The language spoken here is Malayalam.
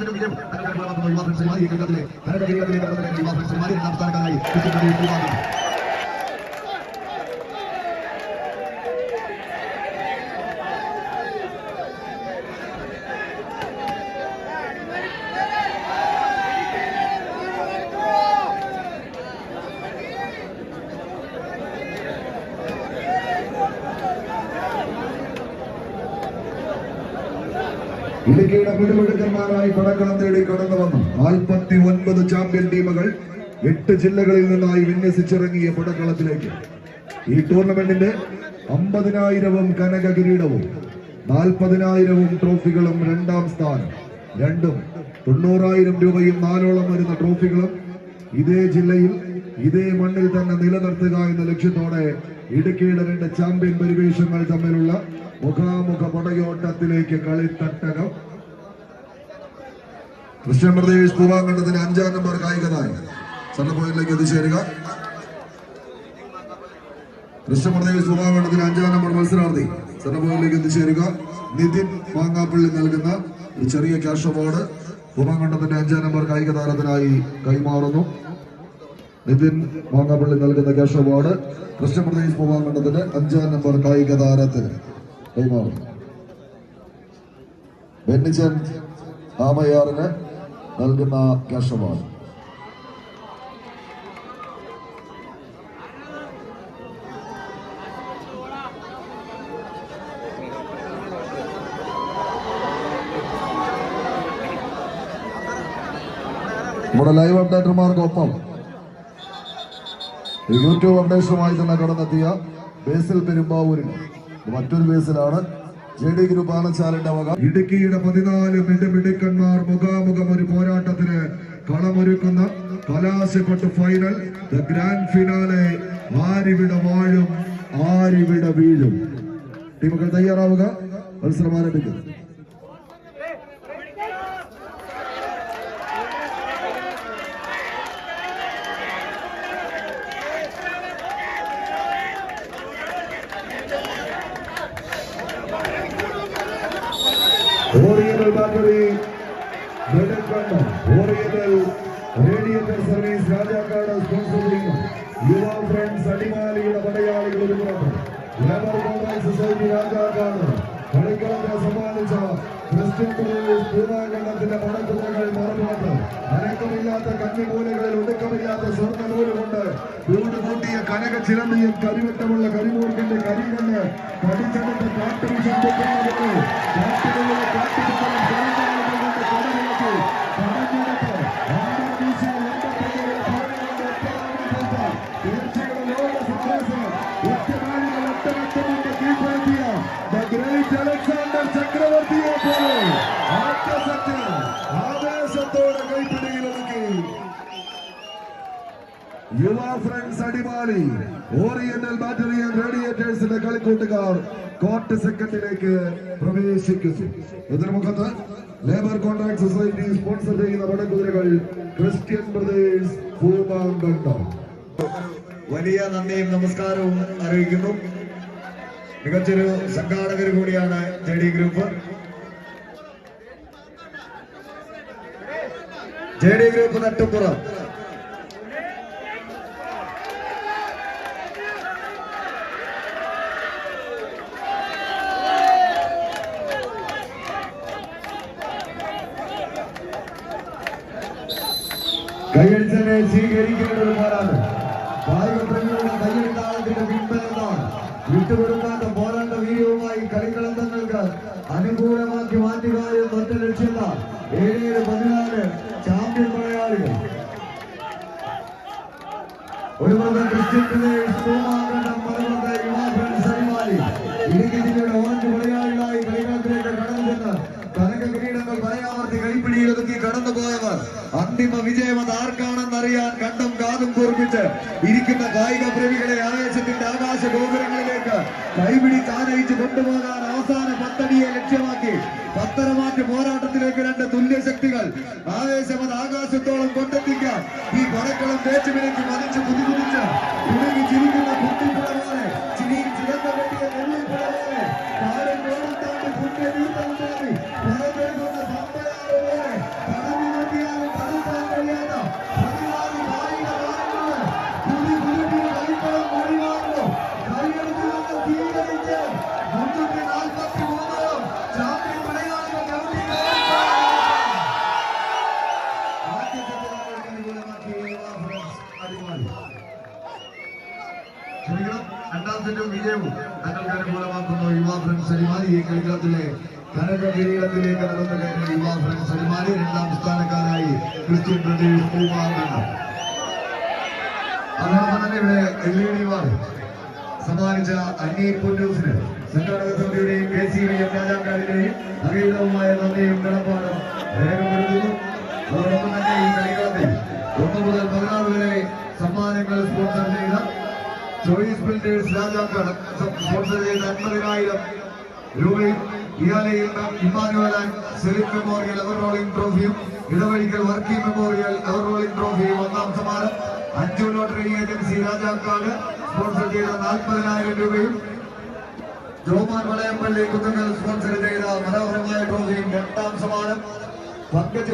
വിജയം യുവാ ഫ്രണ്ട്സുമായി കേരളത്തിലെ യുവാ ഫ്രണ്ട്സുമായി രണ്ടാം സ്ഥാനക്കാരായി ഇടുക്കിയുടെ മിടുമിടുക്കന്മാരായി പടക്കളം തേടി കടന്നു വന്നു 49 ചാമ്പ്യൻ ടീമുകൾ 8 ജില്ലകളിൽ നിന്നായി വിന്യസിച്ചിറങ്ങിയ പടക്കളത്തിലേക്ക് ഈ ടൂർണമെന്റിന്റെ 50,000 കനക കിരീടവും 40,000 ട്രോഫികളും രണ്ടാം സ്ഥാനം രണ്ടും 90,000 രൂപയും 4ഓളം വരുന്ന ട്രോഫികളും ഇതേ ജില്ലയിൽ ഇതേ മണ്ണിൽ തന്നെ നിലനിർത്തുക എന്ന ലക്ഷ്യത്തോടെ ഇടുക്കിയുടെ 2 ചാമ്പ്യൻ പരിവേഷങ്ങൾ തമ്മിലുള്ള മുഖാമുഖ പടയോട്ടത്തിലേക്ക് കളിത്തട്ടകം. ക്രിസ്ത്യൻ ബ്രദേഴ്സ് പൂവാങ്കണ്ടത്തിന് 5-ാം നമ്പർ കായികതാരം സെന്റർ പോയിന്റിലേക്ക് എത്തിച്ചേരുക. ക്രിസ്ത്യൻ ബ്രദേഴ്സ് പൂവാങ്കണ്ടത്തിന് 5-ാം നമ്പർ മത്സരാർത്ഥി സെന്റർ പോയിന്റിലേക്ക് എത്തിച്ചേരുക. നിതിൻ മാങ്ങാപ്പള്ളി നൽകുന്ന ഒരു ചെറിയ ക്യാഷ് അവാർഡ് പൂവാങ്കണ്ടത്തിന്റെ 5-ാം നമ്പർ കായിക താരത്തിനായി കൈമാറുന്നു. നിതിൻ മാങ്ങാപ്പള്ളി നൽകുന്ന ക്യാഷ് അവാർഡ് ക്രിസ്ത്യൻ ബ്രദേഴ്സ് പൂവാങ്കണ്ടത്തിന്റെ 5-ാം നമ്പർ കായിക താരത്തിന് കൈമാറുന്നു. ബെന്നിച്ചൻ ആമയാറിന് നൽകുന്ന ക്യാഷ് അവാർഡ്. നമ്മുടെ ലൈവ് അപ്ഡേറ്റർമാർക്കൊപ്പം യൂട്യൂബ് അപ്ഡേഷനുമായി തന്നെ കടന്നെത്തിയ ബേസിൽ പെരുമ്പാവൂരിന് മറ്റൊരു ബേസിലാണ് JD ഗ്രൂപ്പ് ആനച്ചാലിന്റെ വക. ഇടുക്കിയുടെ 14 മിടുമിടുക്കന്മാർ മുഖാമുഖം ഒരു പോരാട്ടത്തിന് കളമൊരുക്കുന്ന കലാശക്കൊട്ട് ഫൈനൽ ദ ഗ്രാൻഡ് ഫിനാലെ. ആരിവിടെ വാഴും ആരിവിടെ വീഴും. ടീമുകൾ തയ്യാറാവുക. മത്സരം ആരംഭിക്കുന്നു. Oriental battery oriental radiator service Rajakkad sponsor ചെയ്യുന്നു. യുവ ഫ്രണ്ട്സ് അടിമാലിയുടെ പടയാളികൾ ഒരുങ്ങുന്നു. ലേബർ കോൺട്രാക്ട് സൊസൈറ്റി രാജാക്കാട് കളിക്കളത്തെ സമ്മാനിച്ച ക്രിസ്ത്യൻ ബ്രദേഴ്സ് പൂവാങ്കണ്ടത്തിന്റെ പടക്കുതിരകൾ മറന്നുകൊണ്ട് അനക്കമില്ലാത്ത കന്നിമൂലകളിൽ ഒടുക്കമില്ലാത്ത സ്വർണ്ണ നൂലുകൊണ്ട് കൂട്ടുകൂട്ടിയ കനക ചിലമ്പിയും കരിവട്ടമുള്ള കരിമൂർഖന്റെ കരികണ്ണ് കടിച്ചെടുത്ത കാട്ടുവിഷം പൊട്ടുന്നതിന് കാട്ടുകളിലെ കാട്ടുപുത്തലും ജനതാളുകൾ കൊണ്ട് കടവിളക്കി കടഞ്ഞെടുത്ത് അന്തർദേശീയ ലംഘനങ്ങളുടെ ഭാഗങ്ങളുടെ തീർച്ചയുടെ ലോക സന്ദേശം ഒറ്റനാളികൾ ഒറ്റനൊറ്റമുണ്ട് കീഴ്പ്പെടുത്തിയ ദ ഗ്രേറ്റ് അലക്സാണ്ടർ ചക്രവർത്തിയെ പോലെ ആത്മസത്യം ആവേശത്തോടെ കൈപ്പിടിയിലൊതുക്കി Yuva friends Adimali oriental battery and റേഡിയേറ്റേഴ്സിന്റെ കളിക്കൂട്ടുകാർ കോർട്ട് സെക്കൻഡിലേക്ക് പ്രവേശിക്കുന്നു. എതിർമുഖത്ത് ലേബർ കോൺട്രാക്ട് സൊസൈറ്റി സ്പോൺസർ ചെയ്യുന്ന പടക്കുതിരകൾ ക്രിസ്ത്യൻ ബ്രദേഴ്സ് പൂവാങ്കണ്ടം. വലിയ നന്ദിയും നമസ്കാരവും അറിയിക്കുന്നു. മികച്ചൊരു സംഘാടകർ കൂടിയാണ് JD ഗ്രൂപ്പ്. JD ഗ്രൂപ്പ് നട്ടുപുറം കൈയടിച്ചതിനെ സ്വീകരിക്കേണ്ട ഒരു പോരാട്ടം. കായിക പ്രേമികളുടെ കൈയടിത്താളത്തിന്റെ പിൻബലമാണ്. വിട്ടുകൊടുക്കാത്ത പോരാട്ട വീര്യവുമായി കളിക്കളം തങ്ങൾക്ക് അനുകൂലമാക്കി മാറ്റുക എന്ന ഒറ്റ ലക്ഷ്യത്താൽ 7-14 ചാമ്പ്യൻ പടയാളികൾ. ഒരു പ്രധാന ക്രിസ്ത്യൻ ബ്രദേഴ്സ് പൂവാങ്കണ്ടം മറുപടി യുവ ഫ്രണ്ട്സ് അടിമാലി ഇടുക്കി ജില്ലയുടെ 5 പടയാളികളായി കളിക്കളത്തിലേക്ക് കടന്നു ചെന്ന് കനക കിരീടങ്ങൾ പറയാമർത്തി കൈപ്പിടിയിലൊതുക്കി കടന്നുപോയവർ അന്തിമ വിജയം അത് ആർക്കാണെന്നറിയാൻ കണ്ടും കാതും കൂർപ്പിച്ച് ഇരിക്കുന്ന കായിക പ്രേമികളെ ആവേശത്തിന്റെ ആകാശ ഗോപുരങ്ങളിലേക്ക് കൈപിടിച്ച് ആനയിച്ച് കൊണ്ടുപോകാൻ അവസാന 10 അടിയെ ലക്ഷ്യമാക്കി പത്തരമാറ്റ് പോരാട്ടത്തിലേക്ക് 2 തുല്യശക്തികൾ ആവേശം അത് ആകാശത്തോളം കൊണ്ടെത്തിക്കാൻ ഈ പടക്കളം തേച്ചുമിലേക്ക് മതിച്ച് പുതികുതിച്ച് തുടങ്ങി ചിരിക്കുന്ന കുട്ടിപ്പുഴ പോലെ ചിരിയിൽ ചിരന്ന കെട്ടിയ നെല്ലിപ്പുഴ പോലെ കാലം ഓടത്താണ്ട് പുണ്യ വീട്ടം തോന്നി പരമേകുന്ന പമ്പയാറ് പോലെ തങ്ങൾക്ക് അനുകൂലമാക്കുന്നു യുവ ഫ്രണ്ട്സ് അരിമാലി. ഈ കളിക്കളത്തിലെ കനക കിരീടത്തിലേക്ക് നടന്നു കയറിയ യുവ ഫ്രണ്ട്സ് അരിമാലി. രണ്ടാം സ്ഥാനക്കാരായി ക്രിസ്ത്യൻ ബ്രദേഴ്സ് പൂമാറുണ്ട്. അതോടൊപ്പം തന്നെ ഇവിടെ LED വാർ സമ്മാനിച്ച അന്നി പൊന്നൂസിന് സംഘാടക സമിതിയുടെയും KCBM രാജാക്കാരുടെയും അകീതവുമായ നന്ദിയും കടപ്പാടും രേഖപ്പെടുത്തുന്നു. അതോടൊപ്പം തന്നെ ഈ കളിക്കളത്തിൽ 1 മുതൽ 16 വരെ സമ്മാനങ്ങൾ സ്പോൺസർ ചെയ്ത ചോയ്സ് ബിൽഡേഴ്സ് രാജാക്കാട് സ്പോൺസർ ചെയ്ത 50,000 രൂപയും ഇയാലയിൽ Emmanuel and Selim memorial ever rolling ട്രോഫിയും Edavazhikkal Varkey memorial ever rolling ട്രോഫിയും ഒന്നാം സമ്മാനം. 5 ലോട്ടറി ഏജൻസി രാജാക്കാട് സ്പോൺസർ ചെയ്ത 40,000 രൂപയും ജോമാൻ വളയപ്പള്ളി കുന്നങ്ങൾ സ്പോൺസർ ചെയ്ത മനോഹരമായ ട്രോഫിയും രണ്ടാം സമ്മാനം. പങ്കജ്